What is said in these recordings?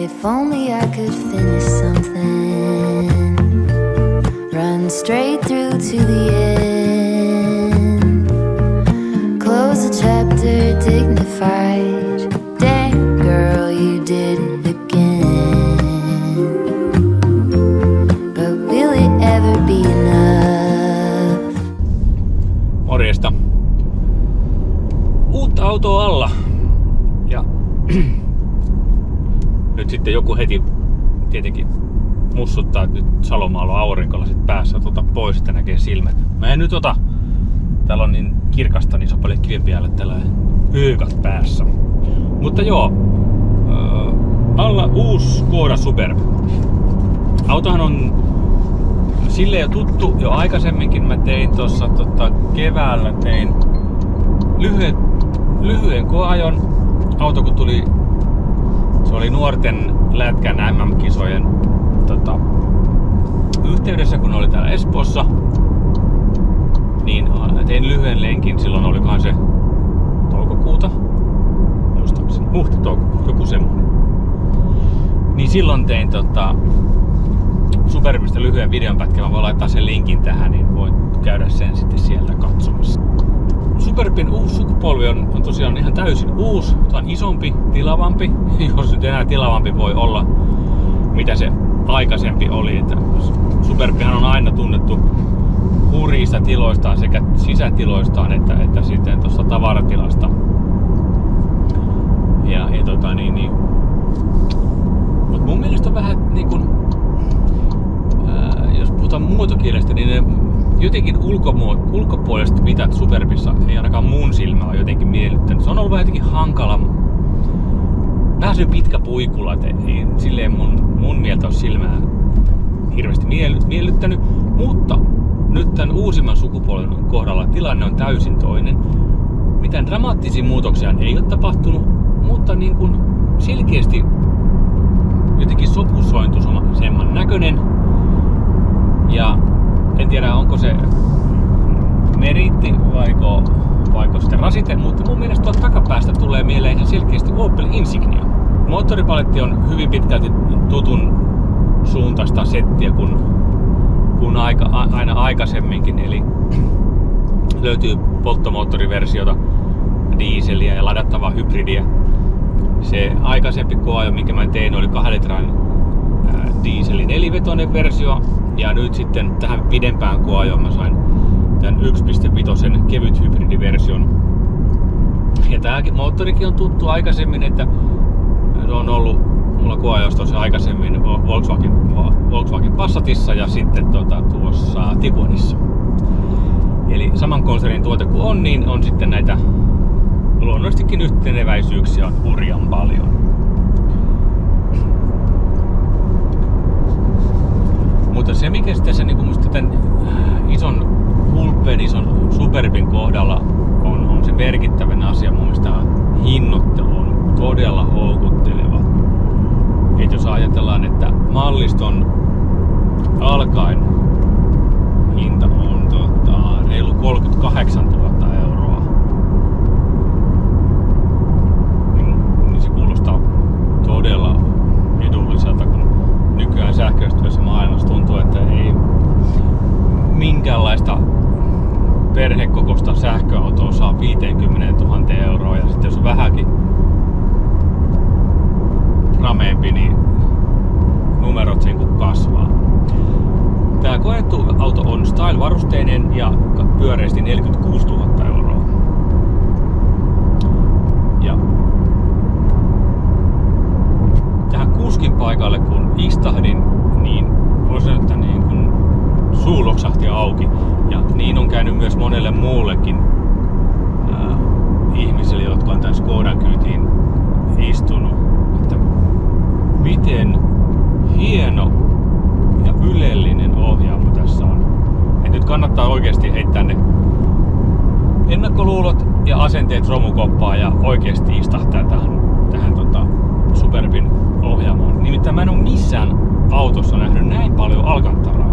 If only I could finish something, run straight through to the end, close the chapter dignified. Damn girl, you did it again. But will it ever be enough? Morjesta. Uutta autoa alla. Ja nyt sitten joku heti tietenkin mussuttaa, että nyt Salomaalla on aurinkolasit päässä, ota pois, että näkee silmät. Mä en nyt ota, täällä on niin kirkasta, niin se on paljon kivempi jäällä tällainen öökat päässä. Mutta joo, alla uusi Skoda Superb. Autohan on silleen jo tuttu jo aikaisemminkin. Mä tein tuossa keväällä lyhyen koeajon. Auto kun tuli, se oli nuorten lätkän MM-kisojen yhteydessä, kun oli täällä Espoossa, niin tein lyhyen lenkin. Silloin olikohan se toukokuuta, muistaakseni, huhti-toukokuuta, joku semmoinen. Niin silloin tein Superbista lyhyen videonpätkän. Mä voin laittaa sen linkin tähän, niin voit käydä sen sitten sieltä katsomassa. Superbin uusi sukupolvi on tosiaan ihan täysin uusi. Tämä on isompi, tilavampi, jos nyt enää tilavampi voi olla, mitä se aikaisempi oli. Että Superbihan on aina tunnettu hurjista tiloistaan, sekä sisätiloistaan että sitten tuossa tavaratilasta. Mut mun mielestä on vähän niin kuin, jos puhutaan muotokielestä, niin ne jotenkin ulkopuoliset mitat Superbissa ei ainakaan mun silmällä jotenkin miellyttänyt. Se on ollut vähän jotenkin hankala. Vähän se pitkä puikula, ei silleen mun mieltä ole silmää hirveästi miellyttänyt. Mutta nyt tämän uusimman sukupolven kohdalla tilanne on täysin toinen. Mitään dramaattisia muutoksia ei ole tapahtunut, mutta niin kuin selkeästi jotenkin sopusointuisemman näköinen. Ja en tiedä, onko se meriitti vaiko sitten rasite, mutta mun mielestä tuolta takapäästä tulee mieleen ihan selkeästi Opel Insignia. Moottoripaletti on hyvin pitkälti tutun suuntaista settiä kuin aina aikaisemminkin, eli löytyy polttomoottoriversiota, dieseliä ja ladattavaa hybridiä. Se aikaisempi koeajo, minkä mä tein, oli 2 litran dieselin 4-vetoinen versio, ja nyt sitten tähän pidempään koeajoon mä sain tämän 1.5 kevyt hybridiversion. Ja tää moottorikin on tuttu aikaisemmin, että se on ollut mulla koeajostossa aikaisemmin Volkswagen Passatissa ja sitten tuossa Tiguanissa. Eli saman konsernin tuote kuin on, niin on sitten näitä luonnollisestikin yhteneväisyyksiä on hurjan paljon. Mutta se mikä tässä niin musta tämän hulppeen ison Superbin kohdalla on se merkittävän asia, mun mielestä hinnoittelu on todella houkutteleva. Et jos ajatellaan, että malliston alkaen hinta on reilu 38 000 euroa, niin se kuulostaa todella edulliselta, kun nykyään sähköistyvässä maailmassa tuntuu, että ei minkäänlaista perhekokoista sähköautoa saa 50 000 euroa, ja sitten jos on vähänkin rameempi, niin numerot sen kun kasvaa. Tää koettu auto on style-varusteinen ja pyöreästi 46 000 euroa. Ja tähän kuskin paikalle kun istahdin, niin voisi sanoa, että niin kun suu loksahti auki. Ja niin on käynyt myös monelle muullekin ihmisille, jotka on tämän Skodan kyytiin istunut. Että miten hieno ja ylellinen ohjaamo tässä on. Et nyt kannattaa oikeasti heittää ne ennakkoluulot ja asenteet romukoppaan ja oikeasti istahtaa tähän Superbin ohjaamoon. Nimittäin mä en ole missään autossa nähnyt näin paljon alkantaraa.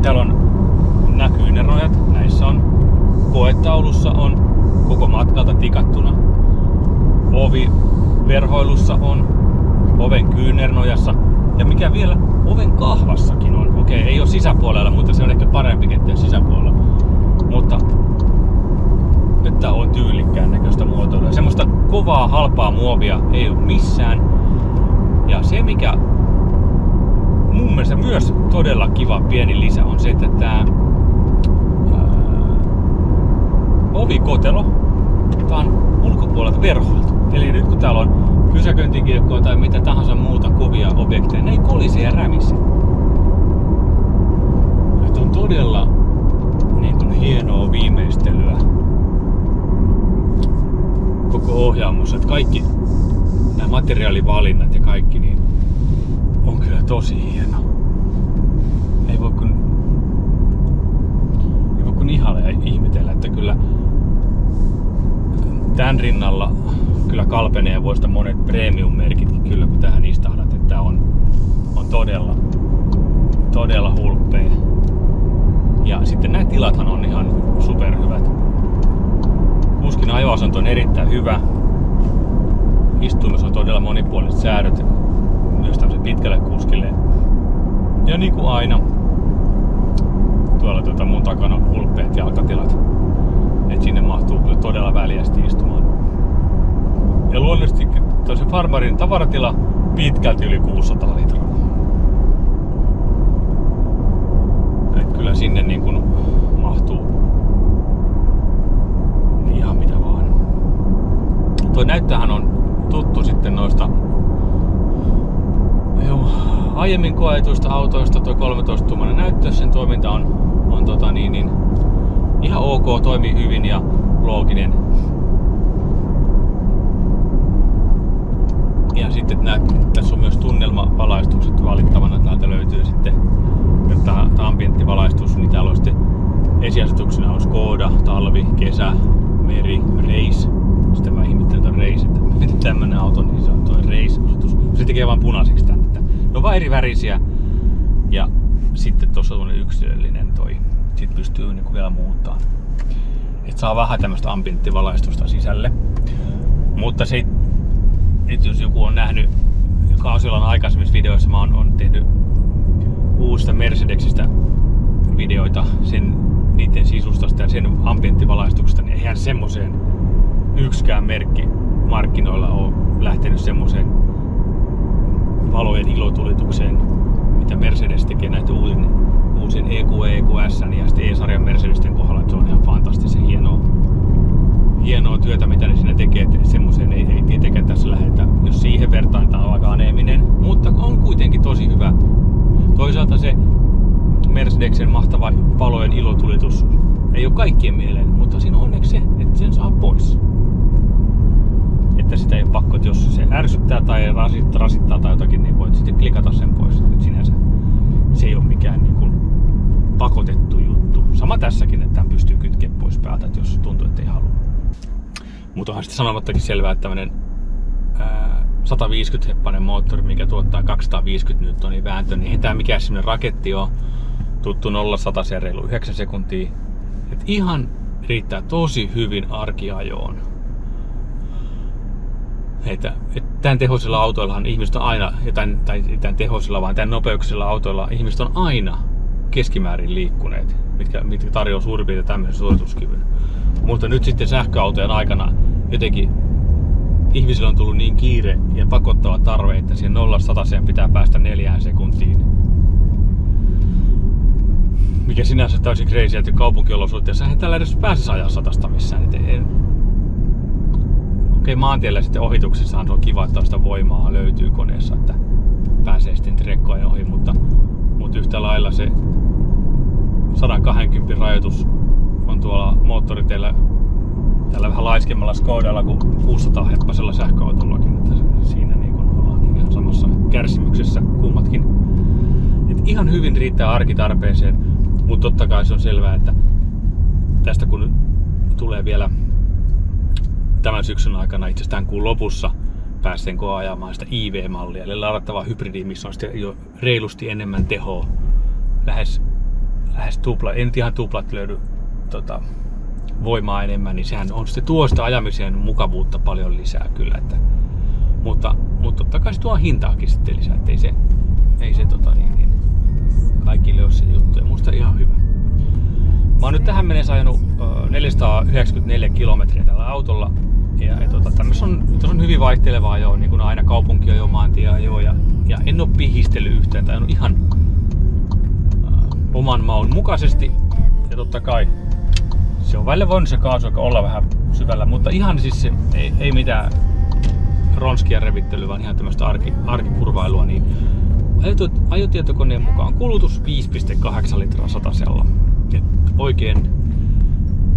Täällä näkyy ne rojat, näissä on koetaulussa on koko matkalta tikattuna. Ovi verhoilussa on, oven kyynärnojassa ja mikä vielä oven kahvassakin on. Okei, ei ole sisäpuolella, mutta se on ehkä parempi, ettei sisäpuolella. Mutta että on tyylikkään näköistä muotoilua. Semmoista kovaa, halpaa muovia ei ole missään. Ja se mikä mun mielestä myös todella kiva pieni lisä on se, että tää ovikotelo, tää on ulkopuolelta verhoiltu. Eli nyt kun täällä on pysäköintikiekkoa tai mitä tahansa muuta kovia objekteja, ne ei kolise ja rämise. Että on todella niin kuin hienoa viimeistelyä koko ohjaamossa, että kaikki nämä materiaalivalinnat ja kaikki niin on kyllä tosi hieno. Ei voi kun ihailla ja ihmetellä, että kyllä tämän rinnalla kyllä kalpenee voista monet premium-merkitkin kyllä, kun tähän istahdat, että on todella hulppea. Ja sitten nämä tilathan on ihan superhyvät. Kuskin ajoasento on erittäin hyvä. Istuimessa on todella monipuoliset säädöt myös tämmöiselle pitkälle kuskille. Ja niin kuin aina, tuolla mun takana on hulppeat jalkatilat. Et sinne mahtuu kyllä todella väljästi istumaan. Ja luonnollisesti tosi Farmarin tavaratila pitkälti yli 600 litraa. Et kyllä sinne niin kuin mahtuu ihan mitä vaan. Toi näyttöhän on tuttu sitten noista aiemmin koetuista autoista. Toi 13-tuumainen näyttö, sen toiminta on ihan ok, toimii hyvin ja looginen. Ja sitten tässä on myös tunnelmavalaistukset valittavana. Täältä löytyy sitten tämä ambienttivalaistus, niin täällä on sitten esiasetuksena on Skoda, talvi, kesä, meri, race. Sitten mä ihmettelen ton race, että miten tämmönen auto, niin se on toi race-asetus. Se tekee vaan punaiseksi tän. Ne on vaan eri värisiä. Ja sitten tossa on yksilöllinen toi. Sit pystyy niinku vielä muuttaa. Et saa vähän tämmöstä ambienttivalaistusta sisälle. Mutta se, et jos joku on nähnyt Kausiolan aikaisemmissa videoissa, mä oon tehnyt uusista Mercedesistä videoita niiden sisustasta ja sen ambienttivalaistuksesta, niin eihän semmoseen yksikään merkki markkinoilla ole lähtenyt semmoseen valojen ilotulitukseen, mitä Mercedes tekee näitä uusien EQS ja sitten E-sarjan Mercedesten kohdalla. Se on ihan fantastisen hienoa työtä, mitä ne siinä tekee, että semmoiseen ei tietenkään tässä lähdetä. Jos siihen vertaan, tämä on aika aneeminen, mutta on kuitenkin tosi hyvä. Toisaalta se Mercedesen mahtava valojen ilotulitus ei ole kaikkien mieleen, mutta siinä on onneksi se, että sen saa pois. Että sitä ei ole pakko, että jos se ärsyttää tai rasittaa tai jotakin, niin voit sitten klikata sen pois. Et sinänsä se ei ole mikään niin kuin pakotettu juttu. Sama tässäkin, että tämän pystyy kytkeä pois päältä, että jos tuntuu, että ei halua. Mutta onhan sitten sanomattakin selvää, että tämmönen 150-heppainen moottori, mikä tuottaa 250 Nm vääntö, niin ei tää mikään semmonen raketti ole. Tuttu 0-100 reilu 9 sekuntia. Et ihan riittää tosi hyvin arkiajoon. Tämän tehoisilla autoillahan ihmiset on aina, tämän tehoisilla vaan tämän nopeuksilla autoilla ihmiset on aina keskimäärin liikkuneet, mitkä tarjoaa suurin piirtein tämmöisen suorituskyvyn. Mutta nyt sitten sähköautojen aikana jotenkin ihmisillä on tullut niin kiire ja pakottava tarve, että siihen 0-100 pitää päästä 4 sekuntiin. Mikä sinänsä täysin crazy, että kaupunkiolosuhteessa eihän tällä edes pääsisi ajaa 100 missään. Okei, maantiellä sitten ohituksessahan se on kiva, että sitä voimaa löytyy koneessa, että pääsee sitten rekkojen ohi, mutta yhtä lailla se 120 rajoitus on tuolla moottoriteillä tällä vähän laiskemmalla Skodalla kuin 600-heppasella sähköautollakin, että siinä niin kun ollaan ihan samassa kärsimyksessä kummatkin. Et ihan hyvin riittää arkitarpeeseen, mutta totta kai se on selvää, että tästä kun tulee vielä tämän syksyn aikana itse asiassa tämän kuun lopussa pääsenkö ajamaan sitä IV-mallia, eli ladattavaa hybridiä, missä on sitten jo reilusti enemmän tehoa, lähes tupla, en ihan tuplat löydy voimaa enemmän, niin sehän on sitten tuo sitä ajamisen mukavuutta paljon lisää kyllä, että Mutta totta kai se tuo hintaakin sitten lisää, että ei se kaikille ole se juttu. Ja musta ihan hyvä. Mä oon nyt tähän mennessä ajanut 494 kilometriä tällä autolla. Tässä on hyvin vaihtelevaa jo, niin kuin aina kaupunkia maantia ja en oo pihistellyt yhtään. Tai on ihan oman maun mukaisesti. Ja totta kai se on välillä voinut se kaasu olla vähän syvällä, mutta ihan siis ei mitään ronskia revittelyä, vaan ihan tämmöistä arkikurvailua. Niin ajotietokoneen mukaan kulutus 5,8 litraa satasella.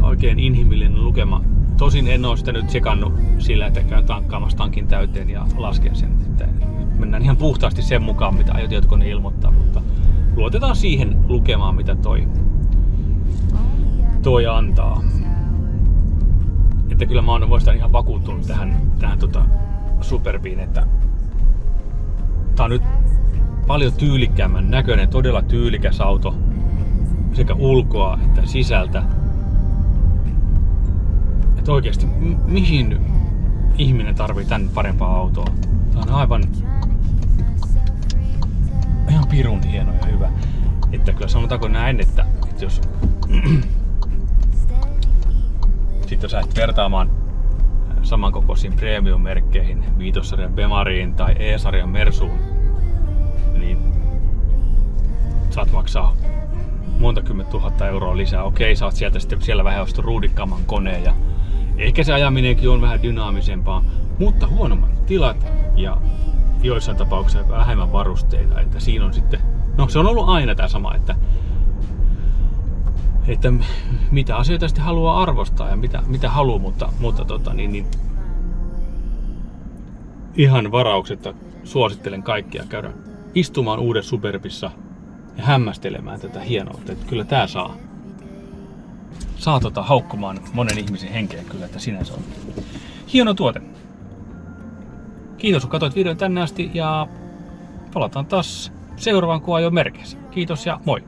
Oikein inhimillinen lukema. Tosin en oo sitä nyt tsekannut sillä, että käyn tankkaamassa tankin täyteen ja lasken sen. Että nyt mennään ihan puhtaasti sen mukaan, mitä ajotietokone ilmoittaa, mutta luotetaan siihen lukemaan, mitä toi antaa. Että kyllä mä oon voistaan ihan vakuuttunut tähän Superbiin, että tää on nyt paljon tyylikkäämmän näköinen, todella tyylikäs auto sekä ulkoa että sisältä. Että oikeesti, mihin ihminen tarvii tän parempaa autoa? Tää on aivan ihan pirun hieno ja hyvä. Että kyllä sanotaanko näin, että jos sitten jos lähdet vertaamaan samankokoisiin premium-merkkeihin, 5-sarjan Bemariin tai E-sarjan Mersuun, niin saat maksaa monta 10 000 euroa lisää. Okei, saat siellä vähän ostaa ruudikkaamman koneen ja ehkä se ajaminenkin on vähän dynaamisempaa, mutta huonommat tilat ja joissain tapauksissa vähemmän varusteita. Että siinä on sitten, no se on ollut aina tämä sama, että mitä asioita sitten haluaa arvostaa ja mitä haluaa, mutta ihan varauksetta suosittelen kaikkia käydä istumaan uudessa Superbissa ja hämmästelemään tätä hienoutta, että kyllä tää saa haukkumaan monen ihmisen henkeä kyllä, että sinänsä on hieno tuote. Kiitos kun katsoit videon tänne asti ja palataan taas seuraavaan, kun ajoin merkeissä. Kiitos ja moi!